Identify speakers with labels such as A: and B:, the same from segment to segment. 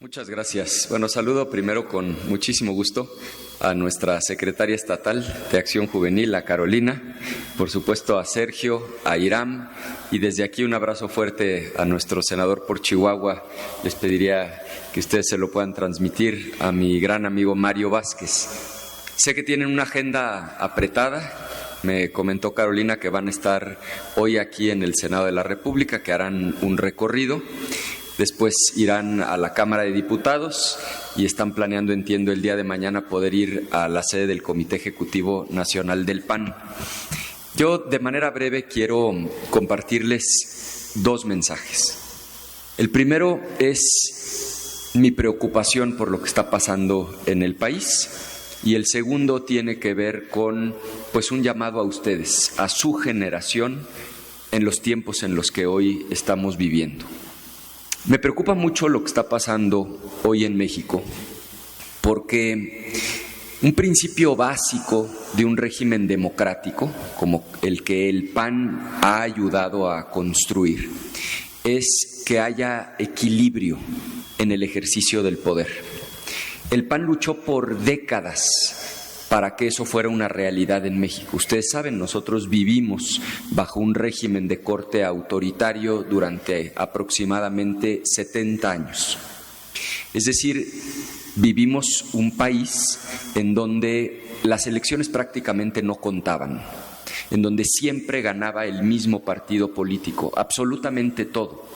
A: Muchas gracias. Bueno, saludo primero con muchísimo gusto a nuestra secretaria estatal de Acción Juvenil, a Carolina, por supuesto a Sergio, a Iram, y desde aquí un abrazo fuerte a nuestro senador por Chihuahua. Les pediría que ustedes se lo puedan transmitir a mi gran amigo Mario Vázquez. Sé que tienen una agenda apretada. Me comentó Carolina que van a estar hoy aquí en el Senado de la República, que harán un recorrido. Después irán a la Cámara de Diputados y están planeando, entiendo, el día de mañana poder ir a la sede del Comité Ejecutivo Nacional del PAN. Yo, de manera breve, quiero compartirles dos mensajes. El primero es mi preocupación por lo que está pasando en el país, y el segundo tiene que ver con, un llamado a ustedes, a su generación, en los tiempos en los que hoy estamos viviendo. Me preocupa mucho lo que está pasando hoy en México, porque un principio básico de un régimen democrático, como el que el PAN ha ayudado a construir, es que haya equilibrio en el ejercicio del poder. El PAN luchó por décadas para que eso fuera una realidad en México. Ustedes saben, nosotros vivimos bajo un régimen de corte autoritario durante aproximadamente 70 años. Es decir, vivimos un país en donde las elecciones prácticamente no contaban, en donde siempre ganaba el mismo partido político, absolutamente todo.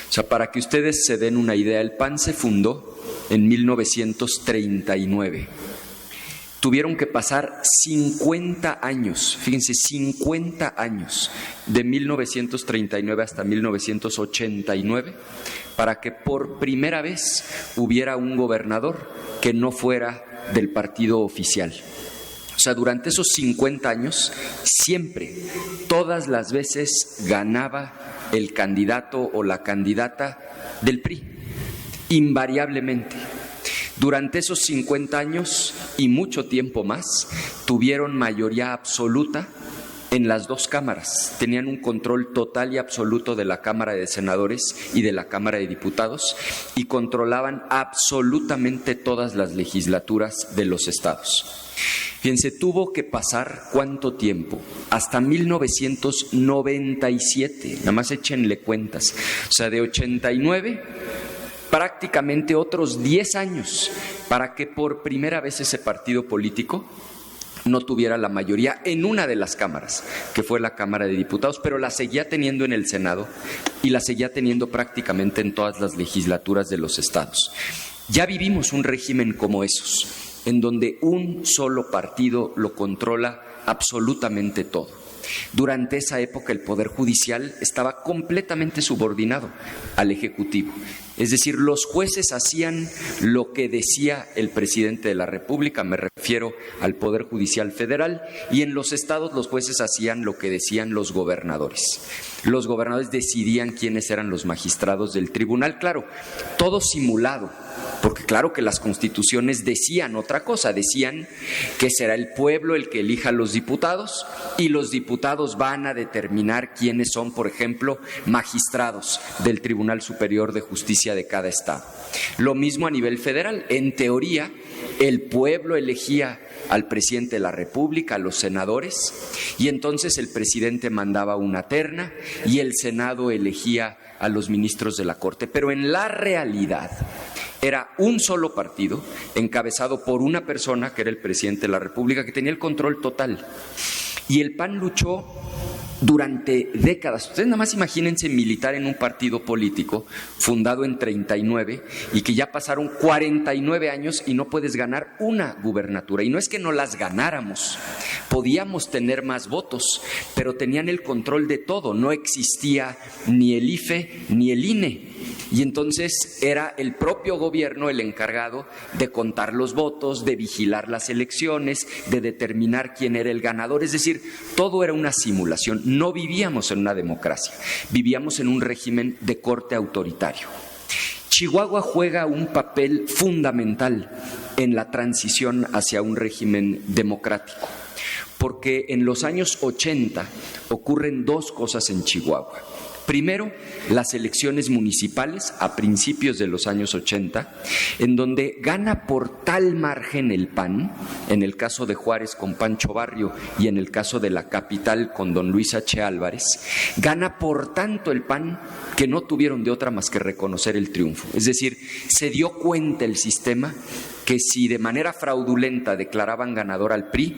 A: O sea, para que ustedes se den una idea, el PAN se fundó en 1939. Tuvieron que pasar 50 años, fíjense, 50 años, de 1939 hasta 1989, para que por primera vez hubiera un gobernador que no fuera del partido oficial. O sea, durante esos 50 años, siempre, todas las veces ganaba el candidato o la candidata del PRI, invariablemente. Durante esos 50 años y mucho tiempo más, tuvieron mayoría absoluta en las dos cámaras. Tenían un control total y absoluto de la Cámara de Senadores y de la Cámara de Diputados, y controlaban absolutamente todas las legislaturas de los estados. Fíjense, tuvo que pasar ¿cuánto tiempo? Hasta 1997, nada más échenle cuentas. O sea, de 89... prácticamente otros 10 años para que por primera vez ese partido político no tuviera la mayoría en una de las cámaras, que fue la Cámara de Diputados, pero la seguía teniendo en el Senado y la seguía teniendo prácticamente en todas las legislaturas de los estados. Ya vivimos un régimen como esos, en donde un solo partido lo controla absolutamente todo. Durante esa época el Poder Judicial estaba completamente subordinado al Ejecutivo. Es decir, los jueces hacían lo que decía el presidente de la República, me refiero al Poder Judicial Federal, y en los estados los jueces hacían lo que decían los gobernadores. Los gobernadores decidían quiénes eran los magistrados del tribunal, claro, todo simulado, porque claro que las constituciones decían otra cosa, decían que será el pueblo el que elija a los diputados y los diputados van a determinar quiénes son, por ejemplo, magistrados del Tribunal Superior de Justicia de cada estado. Lo mismo a nivel federal, en teoría el pueblo elegía al presidente de la República, a los senadores, y entonces el presidente mandaba una terna y el Senado elegía a los ministros de la Corte, pero en la realidad era un solo partido encabezado por una persona que era el presidente de la República, que tenía el control total. Y el PAN luchó durante décadas. Ustedes nada más imagínense militar en un partido político fundado en 39 y que ya pasaron 49 años y no puedes ganar una gubernatura. Y no es que no las ganáramos, podíamos tener más votos, pero tenían el control de todo. No existía ni el IFE ni el INE. Y entonces era el propio gobierno el encargado de contar los votos, de vigilar las elecciones, de determinar quién era el ganador. Es decir, todo era una simulación. No vivíamos en una democracia, vivíamos en un régimen de corte autoritario. Chihuahua juega un papel fundamental en la transición hacia un régimen democrático, porque en los años 80 ocurren dos cosas en Chihuahua. Primero, las elecciones municipales a principios de los años 80, en donde gana por tal margen el PAN, en el caso de Juárez con Pancho Barrio y en el caso de la capital con don Luis H. Álvarez, gana por tanto el PAN que no tuvieron de otra más que reconocer el triunfo. Es decir, se dio cuenta el sistema que si de manera fraudulenta declaraban ganador al PRI,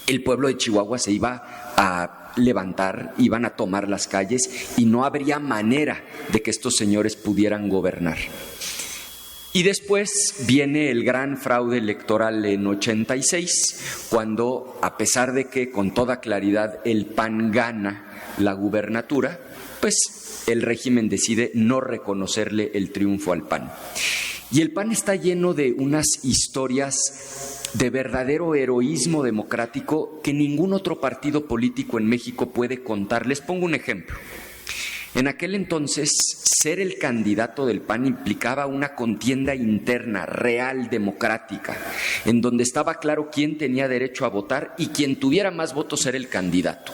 A: el pueblo de Chihuahua se iba a levantar, iban a tomar las calles y no habría manera de que estos señores pudieran gobernar. Y después viene el gran fraude electoral en 86, cuando, a pesar de que con toda claridad el PAN gana la gubernatura, pues el régimen decide no reconocerle el triunfo al PAN. Y el PAN está lleno de unas historias de verdadero heroísmo democrático que ningún otro partido político en México puede contar. Les pongo un ejemplo. En aquel entonces, ser el candidato del PAN implicaba una contienda interna, real, democrática, en donde estaba claro quién tenía derecho a votar y quien tuviera más votos era el candidato.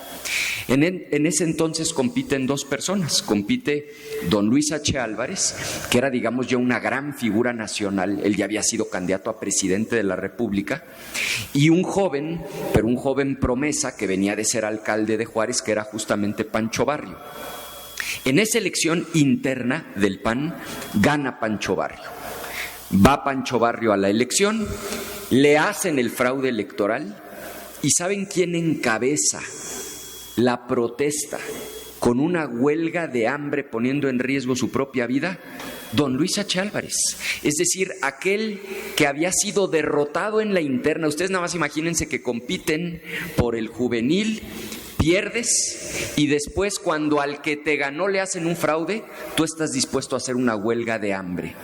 A: En ese entonces compiten dos personas. Compite don Luis H. Álvarez, que era, digamos, ya una gran figura nacional. Él ya había sido candidato a presidente de la República. Y un joven, pero un joven promesa que venía de ser alcalde de Juárez, que era justamente Pancho Barrio. En esa elección interna del PAN gana Pancho Barrio. Va Pancho Barrio a la elección, le hacen el fraude electoral y ¿saben quién encabeza la protesta con una huelga de hambre poniendo en riesgo su propia vida? Don Luis H. Álvarez, es decir, aquel que había sido derrotado en la interna. Ustedes nada más imagínense que compiten por el juvenil, pierdes y después cuando al que te ganó le hacen un fraude, tú estás dispuesto a hacer una huelga de hambre.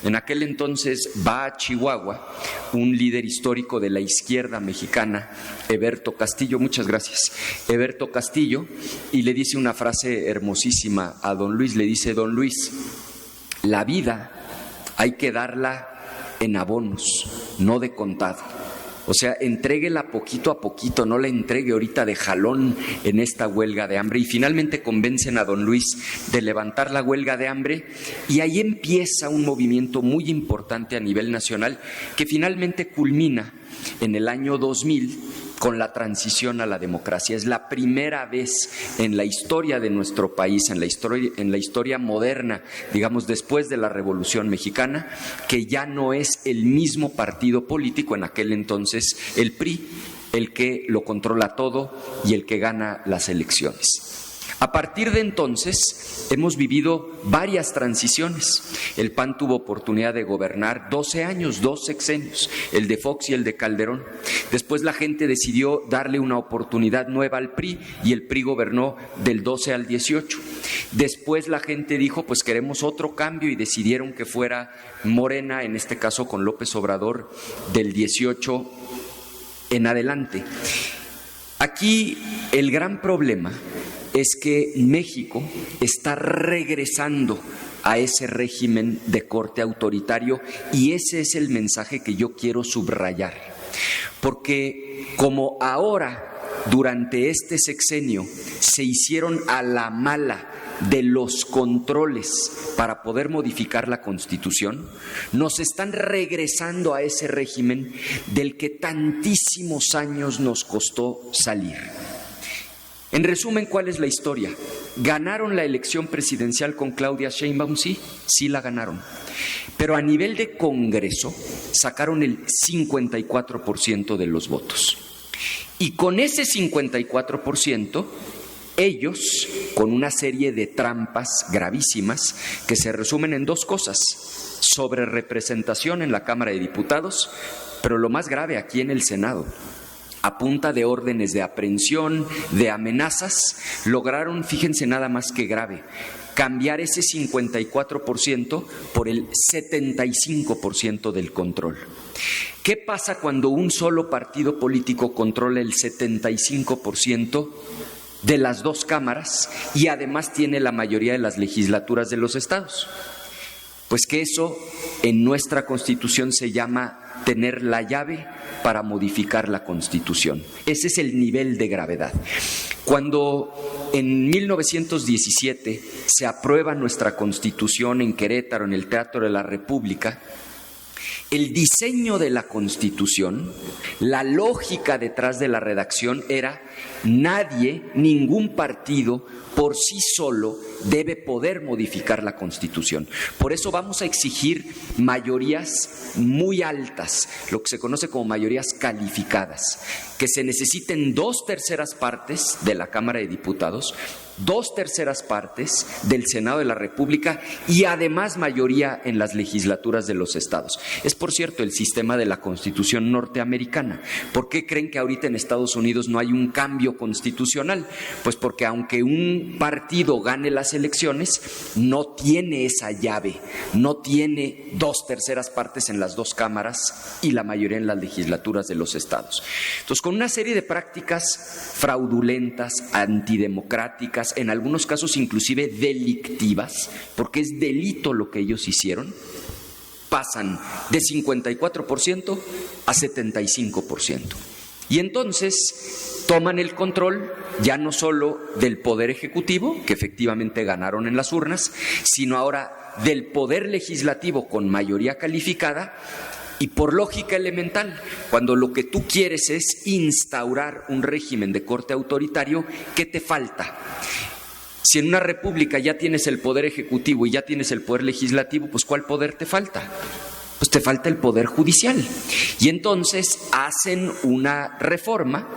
A: En aquel entonces va a Chihuahua un líder histórico de la izquierda mexicana, Heberto Castillo, muchas gracias, Heberto Castillo, y le dice una frase hermosísima a don Luis, le dice: don Luis, la vida hay que darla en abonos, no de contado. O sea, entréguela poquito a poquito, no la entregue ahorita de jalón en esta huelga de hambre. Y finalmente convencen a don Luis de levantar la huelga de hambre y ahí empieza un movimiento muy importante a nivel nacional que finalmente culmina en el año 2000 con la transición a la democracia. Es la primera vez en la historia de nuestro país, en la historia moderna, digamos después de la Revolución Mexicana, que ya no es el mismo partido político, en aquel entonces el PRI, el que lo controla todo y el que gana las elecciones. A partir de entonces hemos vivido varias transiciones. El PAN tuvo oportunidad de gobernar 12 años, 2 sexenios, el de Fox y el de Calderón. Después la gente decidió darle una oportunidad nueva al PRI y el PRI gobernó del 12 al 18. Después la gente dijo, pues queremos otro cambio y decidieron que fuera Morena, en este caso con López Obrador, del 18 en adelante. Aquí el gran problema es que México está regresando a ese régimen de corte autoritario y ese es el mensaje que yo quiero subrayar. Porque como ahora, durante este sexenio, se hicieron a la mala de los controles para poder modificar la Constitución, nos están regresando a ese régimen del que tantísimos años nos costó salir. En resumen, ¿cuál es la historia? ¿Ganaron la elección presidencial con Claudia Sheinbaum? Sí la ganaron. Pero a nivel de Congreso sacaron el 54% de los votos. Y con ese 54%, ellos, con una serie de trampas gravísimas que se resumen en dos cosas: sobrerepresentación en la Cámara de Diputados, pero lo más grave aquí en el Senado, a punta de órdenes de aprehensión, de amenazas, lograron, fíjense nada más que grave, cambiar ese 54% por el 75% del control. ¿Qué pasa cuando un solo partido político controla el 75% de las dos cámaras y además tiene la mayoría de las legislaturas de los estados? Pues que eso en nuestra Constitución se llama tener la llave para modificar la Constitución. Ese es el nivel de gravedad. Cuando en 1917 se aprueba nuestra Constitución en Querétaro, en el Teatro de la República, el diseño de la Constitución, la lógica detrás de la redacción era: nadie, ningún partido por sí solo debe poder modificar la Constitución. Por eso vamos a exigir mayorías muy altas, lo que se conoce como mayorías calificadas, que se necesiten 2/3 partes de la Cámara de Diputados, 2/3 partes del Senado de la República y además mayoría en las legislaturas de los estados. Es, por cierto, el sistema de la Constitución norteamericana. ¿Por qué creen que ahorita en Estados Unidos no hay un cambio constitucional? Pues porque aunque un partido gane las elecciones, no tiene esa llave, no tiene 2/3 partes en las dos cámaras y la mayoría en las legislaturas de los estados. Entonces, con una serie de prácticas fraudulentas, antidemocráticas, en algunos casos inclusive delictivas, porque es delito lo que ellos hicieron, pasan de 54% a 75%. Y entonces toman el control ya no solo del Poder Ejecutivo, que efectivamente ganaron en las urnas, sino ahora del Poder Legislativo con mayoría calificada. Y por lógica elemental, cuando lo que tú quieres es instaurar un régimen de corte autoritario, ¿qué te falta? Si en una república ya tienes el poder ejecutivo y ya tienes el poder legislativo, pues ¿cuál poder te falta? Pues te falta el poder judicial. Y entonces hacen una reforma,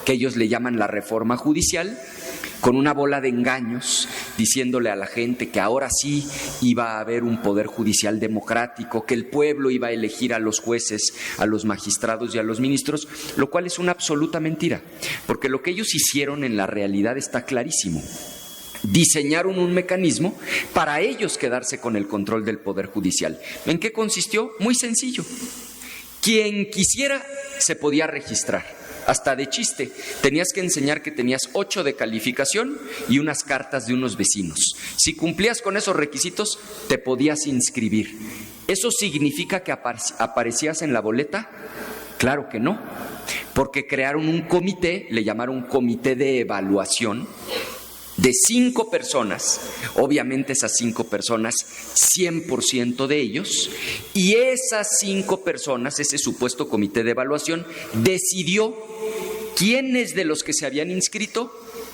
A: que ellos le llaman la reforma judicial, con una bola de engaños, diciéndole a la gente que ahora sí iba a haber un poder judicial democrático, que el pueblo iba a elegir a los jueces, a los magistrados y a los ministros, lo cual es una absoluta mentira, porque lo que ellos hicieron en la realidad está clarísimo. Diseñaron un mecanismo para ellos quedarse con el control del Poder Judicial. ¿En qué consistió? Muy sencillo. Quien quisiera se podía registrar. Hasta de chiste, tenías que enseñar que tenías 8 de calificación y unas cartas de unos vecinos. Si cumplías con esos requisitos, te podías inscribir. ¿Eso significa que aparecías en la boleta? Claro que no, porque crearon un comité, le llamaron comité de evaluación, de 5 personas, obviamente esas 5 personas, 100% de ellos, y esas 5 personas, ese supuesto comité de evaluación, decidió quiénes de los que se habían inscrito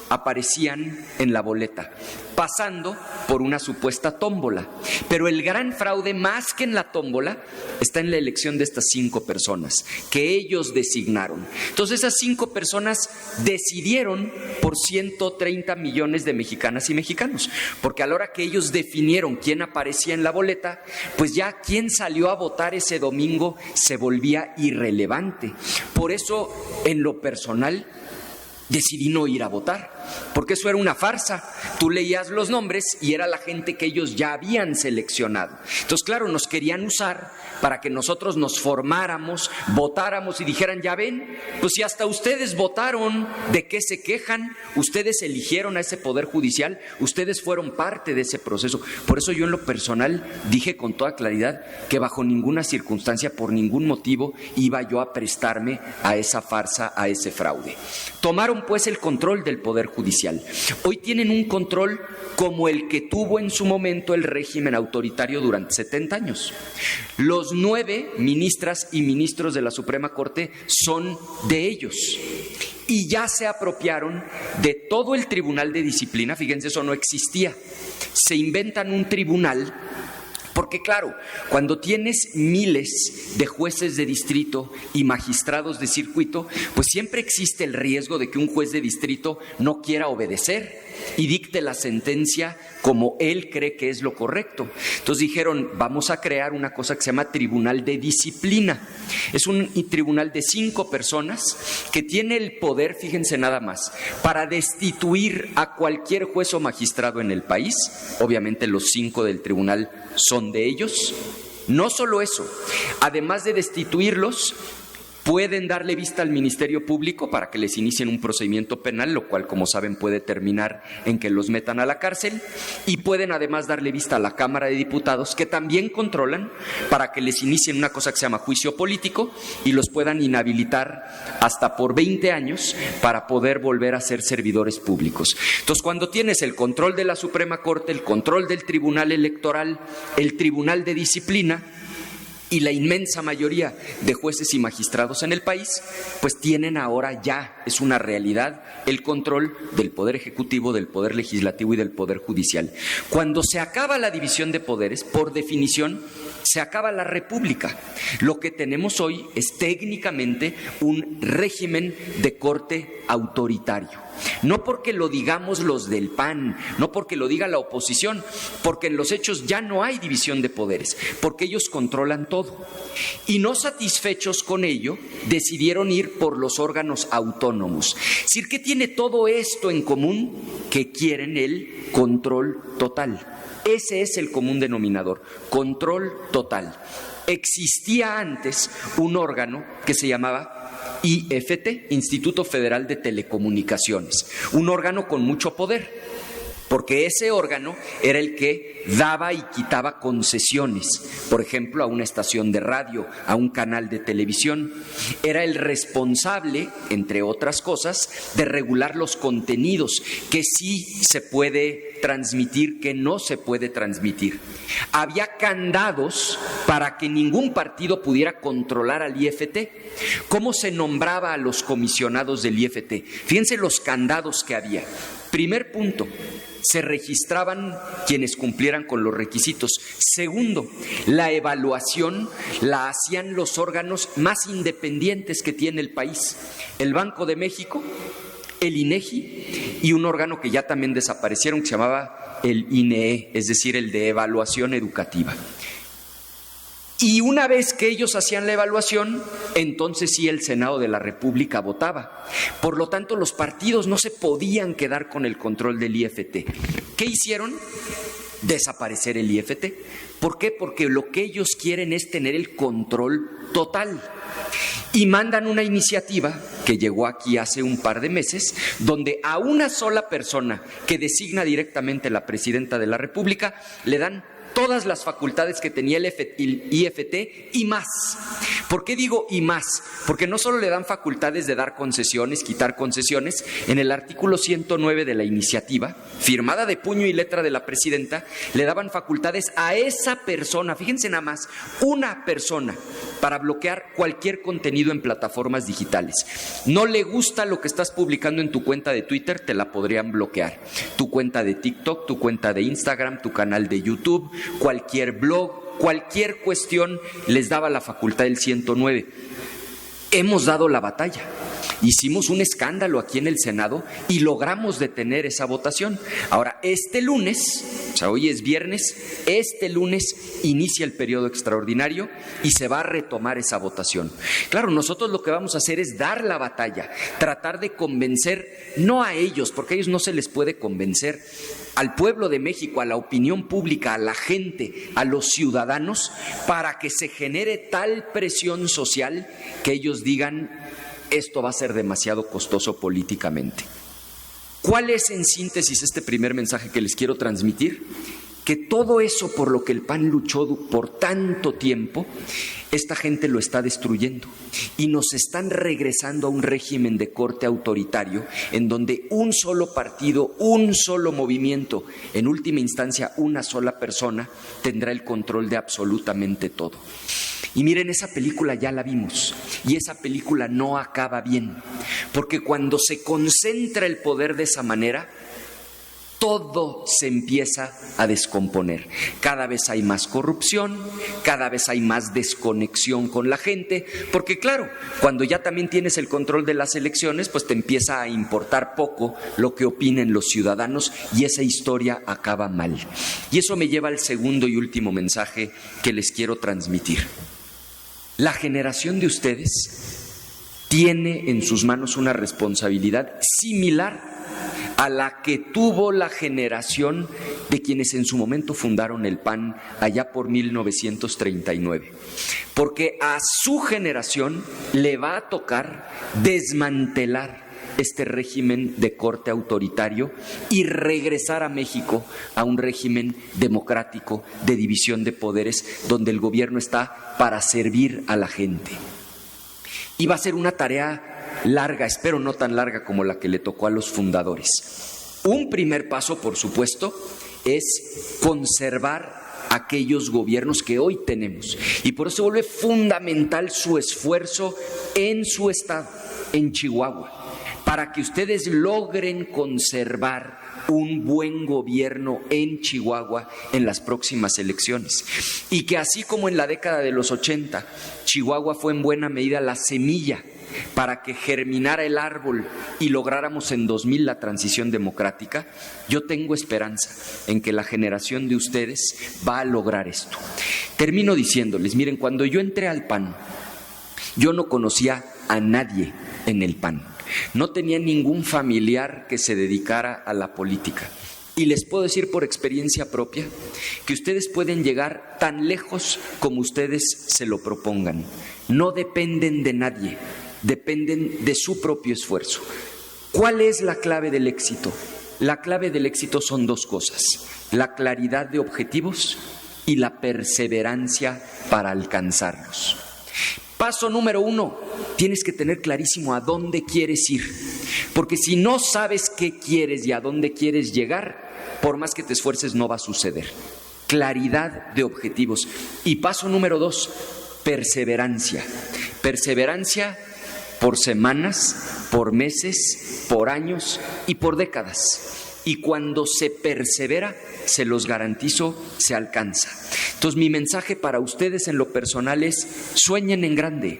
A: aparecían en la boleta, pasando por una supuesta tómbola. Pero el gran fraude, más que en la tómbola, está en la elección de estas 5 personas que ellos designaron. Entonces esas 5 personas decidieron por 130 millones de mexicanas y mexicanos, porque a la hora que ellos definieron quién aparecía en la boleta, pues ya quién salió a votar ese domingo se volvía irrelevante. Por eso, en lo personal, decidí no ir a votar, porque eso era una farsa. Tú leías los nombres y era la gente que ellos ya habían seleccionado. Entonces, claro, nos querían usar para que nosotros nos formáramos, votáramos y dijeran: ya ven, pues si hasta ustedes votaron, ¿de qué se quejan? Ustedes eligieron a ese Poder Judicial, ustedes fueron parte de ese proceso. Por eso yo en lo personal dije con toda claridad que bajo ninguna circunstancia, por ningún motivo, iba yo a prestarme a esa farsa, a ese fraude. Tomaron pues el control del Poder Judicial. Hoy tienen un control como el que tuvo en su momento el régimen autoritario durante 70 años. Los 9 ministras y ministros de la Suprema Corte son de ellos. Y ya se apropiaron de todo el Tribunal de Disciplina. Fíjense, eso no existía. Se inventan un tribunal. Porque claro, cuando tienes miles de jueces de distrito y magistrados de circuito, pues siempre existe el riesgo de que un juez de distrito no quiera obedecer y dicte la sentencia como él cree que es lo correcto. Entonces dijeron: vamos a crear una cosa que se llama Tribunal de Disciplina. Es un tribunal de 5 personas que tiene el poder, fíjense nada más, para destituir a cualquier juez o magistrado en el país. Obviamente los 5 del tribunal son de ellos. No solo eso, además de destituirlos, Pueden darle vista al Ministerio Público para que les inicien un procedimiento penal, lo cual, como saben, puede terminar en que los metan a la cárcel, y pueden además darle vista a la Cámara de Diputados, que también controlan, para que les inicien una cosa que se llama juicio político y los puedan inhabilitar hasta por 20 años para poder volver a ser servidores públicos. Entonces, cuando tienes el control de la Suprema Corte, el control del Tribunal Electoral, el Tribunal de Disciplina y la inmensa mayoría de jueces y magistrados en el país, pues tienen ahora ya, es una realidad, el control del Poder Ejecutivo, del Poder Legislativo y del Poder Judicial. Cuando se acaba la división de poderes, por definición, se acaba la República. Lo que tenemos hoy es técnicamente un régimen de corte autoritario. No porque lo digamos los del PAN, no porque lo diga la oposición, porque en los hechos ya no hay división de poderes, porque ellos controlan todo. Y no satisfechos con ello, decidieron ir por los órganos autónomos. Es decir, ¿qué tiene todo esto en común? Que quieren el control total. Ese es el común denominador, control total. Existía antes un órgano que se llamaba IFT, Instituto Federal de Telecomunicaciones, un órgano con mucho poder, porque ese órgano era el que daba y quitaba concesiones, por ejemplo, a una estación de radio, a un canal de televisión. Era el responsable, entre otras cosas, de regular los contenidos, que sí se puede transmitir, que no se puede transmitir. Había candados para que ningún partido pudiera controlar al IFT. ¿Cómo se nombraba a los comisionados del IFT? Fíjense los candados que había. Primer punto, se registraban quienes cumplieran con los requisitos. Segundo, la evaluación la hacían los órganos más independientes que tiene el país: el Banco de México, el INEGI y un órgano que ya también desaparecieron que se llamaba el INEE, es decir, el de evaluación educativa. Y una vez que ellos hacían la evaluación, entonces sí el Senado de la República votaba. Por lo tanto, los partidos no se podían quedar con el control del IFT. ¿Qué hicieron? Desaparecer el IFT. ¿Por qué? Porque lo que ellos quieren es tener el control total. Y mandan una iniciativa que llegó aquí hace un par de meses, donde a una sola persona que designa directamente la presidenta de la República le dan todas las facultades que tenía el IFT y más. ¿Por qué digo y más? Porque no solo le dan facultades de dar concesiones, quitar concesiones. En el artículo 109 de la iniciativa, firmada de puño y letra de la presidenta, le daban facultades a esa persona, fíjense nada más, una persona, para bloquear cualquier contenido en plataformas digitales. No le gusta lo que estás publicando en tu cuenta de Twitter, te la podrían bloquear. Tu cuenta de TikTok, tu cuenta de Instagram, tu canal de YouTube, cualquier blog, cualquier cuestión, les daba la facultad del 109. Hemos dado la batalla. Hicimos un escándalo aquí en el Senado y logramos detener esa votación. Ahora, este lunes, o sea, hoy es viernes, este lunes inicia el periodo extraordinario y se va a retomar esa votación. Claro, nosotros lo que vamos a hacer es dar la batalla, tratar de convencer, no a ellos, porque a ellos no se les puede convencer, al pueblo de México, a la opinión pública, a la gente, a los ciudadanos, para que se genere tal presión social que ellos digan: esto va a ser demasiado costoso políticamente. ¿Cuál es en síntesis este primer mensaje que les quiero transmitir? Que todo eso por lo que el PAN luchó por tanto tiempo, esta gente lo está destruyendo y nos están regresando a un régimen de corte autoritario en donde un solo partido, un solo movimiento, en última instancia una sola persona, tendrá el control de absolutamente todo. Y miren, esa película ya la vimos y esa película no acaba bien, porque cuando se concentra el poder de esa manera, todo se empieza a descomponer. Cada vez hay más corrupción, cada vez hay más desconexión con la gente, porque claro, cuando ya también tienes el control de las elecciones, pues te empieza a importar poco lo que opinen los ciudadanos y esa historia acaba mal. Y eso me lleva al segundo y último mensaje que les quiero transmitir. La generación de ustedes tiene en sus manos una responsabilidad similar a la que tuvo la generación de quienes en su momento fundaron el PAN allá por 1939. Porque a su generación le va a tocar desmantelar este régimen de corte autoritario y regresar a México a un régimen democrático de división de poderes donde el gobierno está para servir a la gente. Y va a ser una tarea larga, espero no tan larga como la que le tocó a los fundadores. Un primer paso, por supuesto, es conservar aquellos gobiernos que hoy tenemos. Y por eso vuelve fundamental su esfuerzo en su estado, en Chihuahua, para que ustedes logren conservar un buen gobierno en Chihuahua en las próximas elecciones. Y que así como en la década de los 80, Chihuahua fue en buena medida la semilla para que germinara el árbol y lográramos en 2000 la transición democrática, yo tengo esperanza en que la generación de ustedes va a lograr esto. Termino diciéndoles, miren, cuando yo entré al PAN, yo no conocía a nadie en el PAN. No tenía ningún familiar que se dedicara a la política. Y les puedo decir por experiencia propia que ustedes pueden llegar tan lejos como ustedes se lo propongan. No dependen de nadie, dependen de su propio esfuerzo. ¿Cuál es la clave del éxito? La clave del éxito son dos cosas: la claridad de objetivos y la perseverancia para alcanzarlos. Paso número 1, tienes que tener clarísimo a dónde quieres ir, porque si no sabes qué quieres y a dónde quieres llegar, por más que te esfuerces no va a suceder. Claridad de objetivos. Y paso número 2, perseverancia. Perseverancia por semanas, por meses, por años y por décadas. Y cuando se persevera, se los garantizo, se alcanza. Entonces mi mensaje para ustedes en lo personal es: sueñen en grande,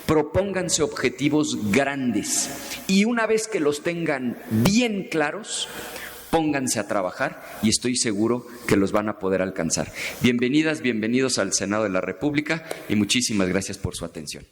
A: propónganse objetivos grandes y una vez que los tengan bien claros, pónganse a trabajar y estoy seguro que los van a poder alcanzar. Bienvenidas, bienvenidos al Senado de la República y muchísimas gracias por su atención.